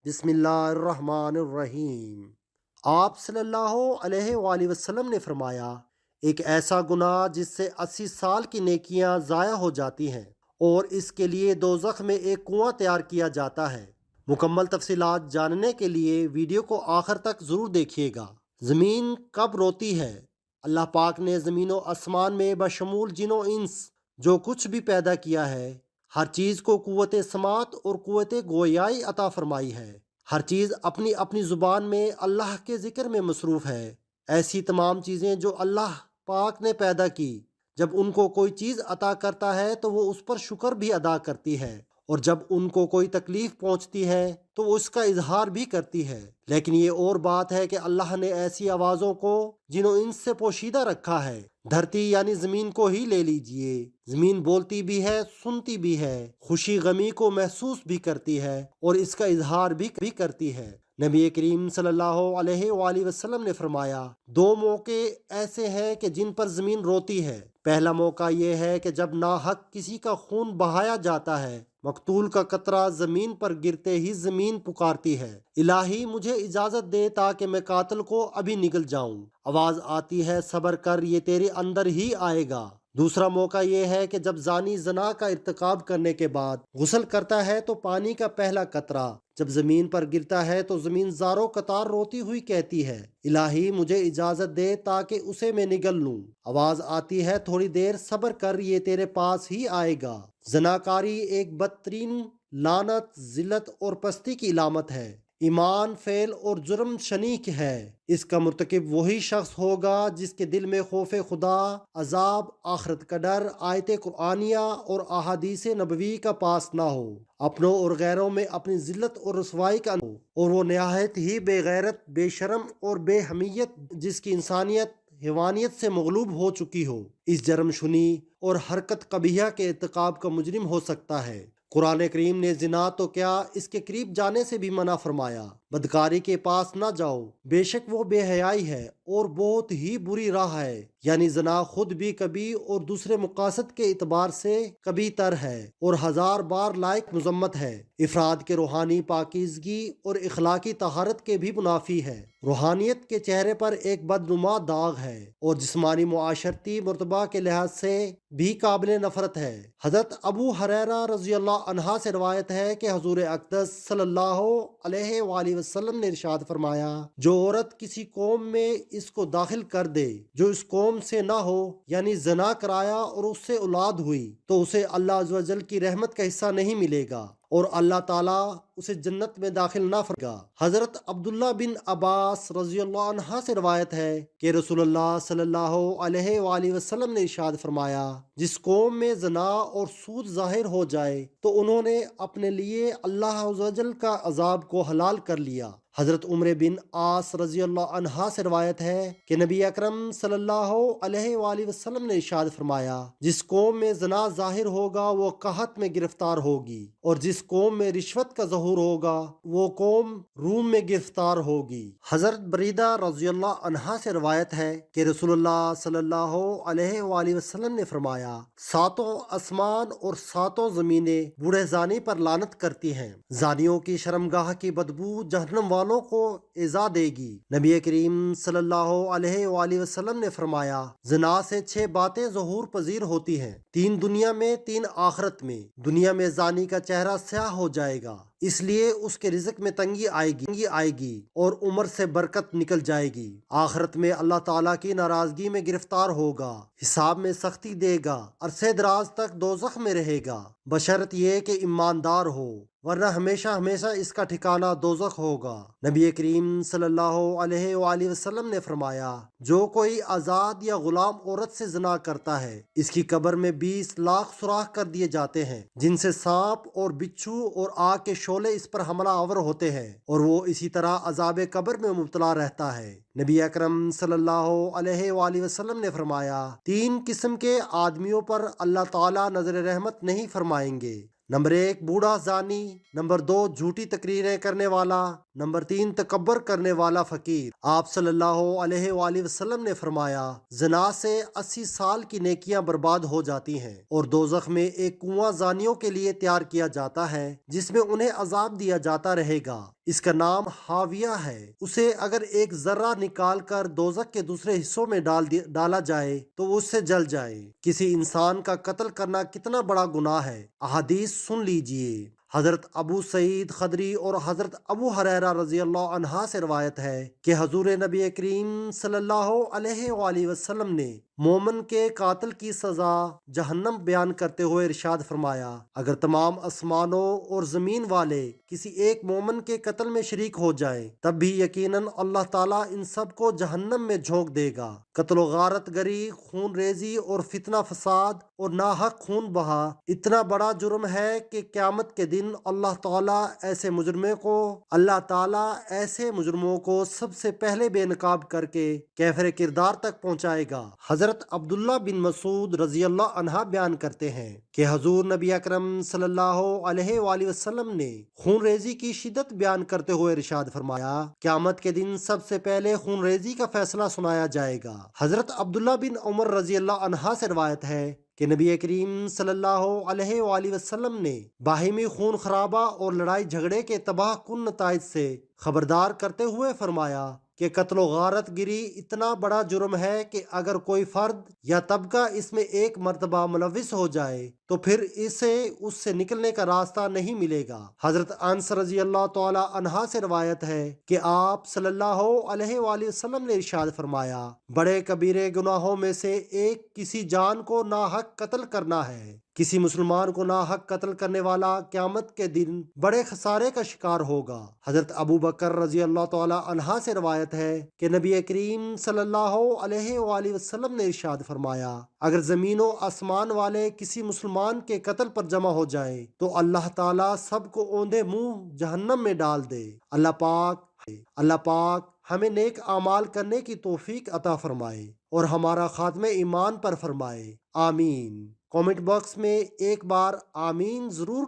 بسم اللہ الرحمن الرحیم۔ آپ صلی اللہ علیہ وآلہ وسلم نے فرمایا، ایک ایسا گناہ جس سے 80 سال کی نیکیاں ضائع ہو جاتی ہیں اور اس کے لیے دوزخ میں ایک کنواں تیار کیا جاتا ہے۔ مکمل تفصیلات جاننے کے لیے ویڈیو کو آخر تک ضرور دیکھیے گا۔ زمین کب روتی ہے؟ اللہ پاک نے زمین و آسمان میں بشمول جن و انس جو کچھ بھی پیدا کیا ہے، ہر چیز کو قوت سماعت اور قوت گویائی عطا فرمائی ہے۔ ہر چیز اپنی اپنی زبان میں اللہ کے ذکر میں مصروف ہے۔ ایسی تمام چیزیں جو اللہ پاک نے پیدا کی، جب ان کو کوئی چیز عطا کرتا ہے تو وہ اس پر شکر بھی ادا کرتی ہے، اور جب ان کو کوئی تکلیف پہنچتی ہے تو وہ اس کا اظہار بھی کرتی ہے۔ لیکن یہ اور بات ہے کہ اللہ نے ایسی آوازوں کو جن و انس سے پوشیدہ رکھا ہے۔ دھرتی یعنی زمین کو ہی لے لیجئے، زمین بولتی بھی ہے، سنتی بھی ہے، خوشی غمی کو محسوس بھی کرتی ہے اور اس کا اظہار بھی کرتی ہے۔ نبی کریم صلی اللہ علیہ وآلہ وسلم نے فرمایا، دو موقع ایسے ہیں کہ جن پر زمین روتی ہے۔ پہلا موقع یہ ہے کہ جب ناحق کسی کا خون بہایا جاتا ہے، مقتول کا قطرہ زمین پر گرتے ہی زمین پکارتی ہے، الہی مجھے اجازت دے تاکہ میں قاتل کو ابھی نگل جاؤں۔ آواز آتی ہے، صبر کر، یہ تیرے اندر ہی آئے گا۔ دوسرا موقع یہ ہے کہ جب زانی زنا کا ارتکاب کرنے کے بعد غسل کرتا ہے تو پانی کا پہلا قطرہ جب زمین پر گرتا ہے تو زمین زاروں قطار روتی ہوئی کہتی ہے، الہی مجھے اجازت دے تاکہ اسے میں نگل لوں۔ آواز آتی ہے، تھوڑی دیر صبر کر، یہ تیرے پاس ہی آئے گا۔ زناکاری ایک بدترین لعنت، ذلت اور پستی کی علامت ہے۔ ایمان، فعل اور جرم شنیک ہے۔ اس کا مرتکب وہی شخص ہوگا جس کے دل میں خوف خدا، عذاب، آخرت کا ڈر، آیت قرآنیہ اور احادیث نبوی کا پاس نہ ہو، اپنوں اور غیروں میں اپنی ذلت اور رسوائی کا ہو، اور وہ نہایت ہی بے غیرت، بے شرم اور بے حمیت جس کی انسانیت حیوانیت سے مغلوب ہو چکی ہو، اس جرم شنی اور حرکت قبیحہ کے ارتکاب کا مجرم ہو سکتا ہے۔ قرآن کریم نے زنا تو کیا، اس کے قریب جانے سے بھی منع فرمایا۔ بدکاری کے پاس نہ جاؤ، بے شک وہ بے حیائی ہے اور بہت ہی بری راہ ہے۔ یعنی زنا خود بھی کبھی اور دوسرے مقاصد کے اعتبار سے کبھی تر ہے اور ہزار بار لائق مذمت ہے۔ افراد کے روحانی پاکیزگی اور اخلاقی طہارت کے بھی منافی ہے۔ روحانیت کے چہرے پر ایک بدنما داغ ہے اور جسمانی معاشرتی مرتبہ کے لحاظ سے بھی قابل نفرت ہے۔ حضرت ابو ہریرہ رضی اللہ عنہ سے روایت ہے کہ حضور اقدس صلی اللہ علیہ وآلہ وسلم نے ارشاد فرمایا، جو عورت کسی قوم میں اس کو داخل کر دے جو اس قوم سے نہ ہو، یعنی زنا کرایا اور اس سے اولاد ہوئی، تو اسے اللہ عز و جل کی رحمت کا حصہ نہیں ملے گا اور اللہ تعالیٰ اسے جنت میں داخل نہ فرمائے گا۔ حضرت عبداللہ بن عباس رضی اللہ عنہ سے روایت ہے کہ رسول اللہ صلی اللہ علیہ وآلہ وسلم نے ارشاد فرمایا، جس قوم میں زنا اور سود ظاہر ہو جائے تو انہوں نے اپنے لیے اللہ عز و جل کا عذاب کو حلال کر لیا۔ حضرت عمر بن عاص رضی اللہ عنہ سے روایت ہے کہ نبی اکرم صلی اللہ علیہ وآلہ وسلم نے ارشاد فرمایا، جس قوم میں زنا ظاہر ہوگا وہ قحط میں گرفتار ہوگی، اور جس قوم میں رشوت کا ظہور ہوگا وہ قوم روم میں گرفتار ہوگی۔ حضرت بریدہ رضی اللہ عنہ سے روایت ہے کہ رسول اللہ صلی اللہ علیہ وآلہ وسلم نے فرمایا، ساتوں آسمان اور ساتوں زمینیں بوڑھے زانی پر لعنت کرتی ہیں۔ زانیوں کی شرمگاہ کی بدبو جہنم والوں کو ایذا دے گی۔ نبی کریم صلی اللہ علیہ وآلہ وسلم نے فرمایا، زنا سے 6 باتیں ظہور پذیر ہوتی ہیں، 3 دنیا میں، 3 آخرت میں۔ دنیا میں زانی کا چہرہ سیاہ ہو جائے گا، اس لیے اس کے رزق میں تنگی آئے گی اور عمر سے برکت نکل جائے گی۔ آخرت میں اللہ تعالیٰ کی ناراضگی میں گرفتار ہوگا، حساب میں سختی دے گا، عرصے دراز تک دوزخ میں رہے گا، بشرط یہ کہ ایماندار ہو، ورنہ ہمیشہ ہمیشہ اس کا ٹھکانہ دوزخ ہوگا۔ نبی کریم صلی اللہ علیہ وآلہ وسلم نے فرمایا، جو کوئی آزاد یا غلام عورت سے زنا کرتا ہے، اس کی قبر میں 20 لاکھ سوراخ کر دیے جاتے ہیں، جن سے سانپ اور بچھو اور آگ کے شعلے اس پر حملہ آور ہوتے ہیں، اور وہ اسی طرح عذاب قبر میں مبتلا رہتا ہے۔ نبی اکرم صلی اللہ علیہ وآلہ وسلم نے فرمایا، 3 قسم کے آدمیوں پر اللہ تعالیٰ نظر رحمت نہیں فرمائیں گے۔ نمبر 1 بوڑھا زانی، نمبر 2 جھوٹی تقریریں کرنے والا، نمبر 3 تکبر کرنے والا فقیر۔ آپ صلی اللہ علیہ وآلہ وسلم نے فرمایا، زنا سے 80 سال کی نیکیاں برباد ہو جاتی ہیں، اور دوزخ میں ایک کنواں زانیوں کے لیے تیار کیا جاتا ہے جس میں انہیں عذاب دیا جاتا رہے گا۔ اس کا نام حاویہ ہے۔ اسے اگر ایک ذرہ نکال کر دوزخ کے دوسرے حصوں میں ڈالا جائے تو وہ اس سے جل جائے۔ کسی انسان کا قتل کرنا کتنا بڑا گناہ ہے۔ احادیث سن لیجئے۔ حضرت ابو سعید خدری اور حضرت ابو ہریرہ رضی اللہ عنہ سے روایت ہے کہ حضور نبی کریم صلی اللہ علیہ وآلہ وسلم نے مومن کے قاتل کی سزا جہنم بیان کرتے ہوئے ارشاد فرمایا، اگر تمام آسمانوں اور زمین والے کسی ایک مومن کے قتل میں شریک ہو جائیں تب بھی یقیناً اللہ تعالیٰ ان سب کو جہنم میں جھونک دے گا۔ قتل و غارت گری، خون ریزی اور فتنہ فساد اور ناحق خون بہا اتنا بڑا جرم ہے کہ قیامت کے دن اللہ تعالیٰ ایسے مجرموں کو سب سے پہلے بے نقاب کر کے کیفر کردار تک پہنچائے گا۔ حضرت عبداللہ بن مسعود رضی اللہ عنہ بیان کرتے ہیں کہ حضور نبی اکرم صلی اللہ علیہ وآلہ وسلم نے خون ریزی کی شدت بیان کرتے ہوئے ارشاد فرمایا، قیامت کے دن سب سے پہلے خون ریزی کا فیصلہ سنایا جائے گا۔ حضرت عبداللہ بن عمر رضی اللہ عنہ سے روایت ہے کہ نبی کریم صلی اللہ علیہ وآلہ وسلم نے باہمی خون خرابہ اور لڑائی جھگڑے کے تباہ کن نتائج سے خبردار کرتے ہوئے فرمایا کہ قتل و غارت گری اتنا بڑا جرم ہے کہ اگر کوئی فرد یا طبقہ اس میں ایک مرتبہ ملوث ہو جائے تو پھر اسے اس سے نکلنے کا راستہ نہیں ملے گا۔ حضرت انس رضی اللہ تعالی عنہ سے روایت ہے کہ آپ صلی اللہ علیہ وآلہ وسلم نے ارشاد فرمایا، بڑے کبیرے گناہوں میں سے ایک کسی جان کو ناحق قتل کرنا ہے۔ کسی مسلمان کو ناحق قتل کرنے والا قیامت کے دن بڑے خسارے کا شکار ہوگا۔ حضرت ابو بکر رضی اللہ تعالی عنہ سے روایت ہے کہ نبی کریم صلی اللہ علیہ وآلہ وسلم نے ارشاد فرمایا، اگر زمین و آسمان والے کسی مسلمان کے قتل پر جمع ہو جائیں تو اللہ تعالیٰ سب کو اوندے منہ جہنم میں ڈال دے۔ اللہ پاک ہمیں نیک اعمال کرنے کی توفیق عطا فرمائے اور ہمارا خاتمہ ایمان پر فرمائے، آمین۔ کامنٹ باکس میں ایک بار آمین ضرور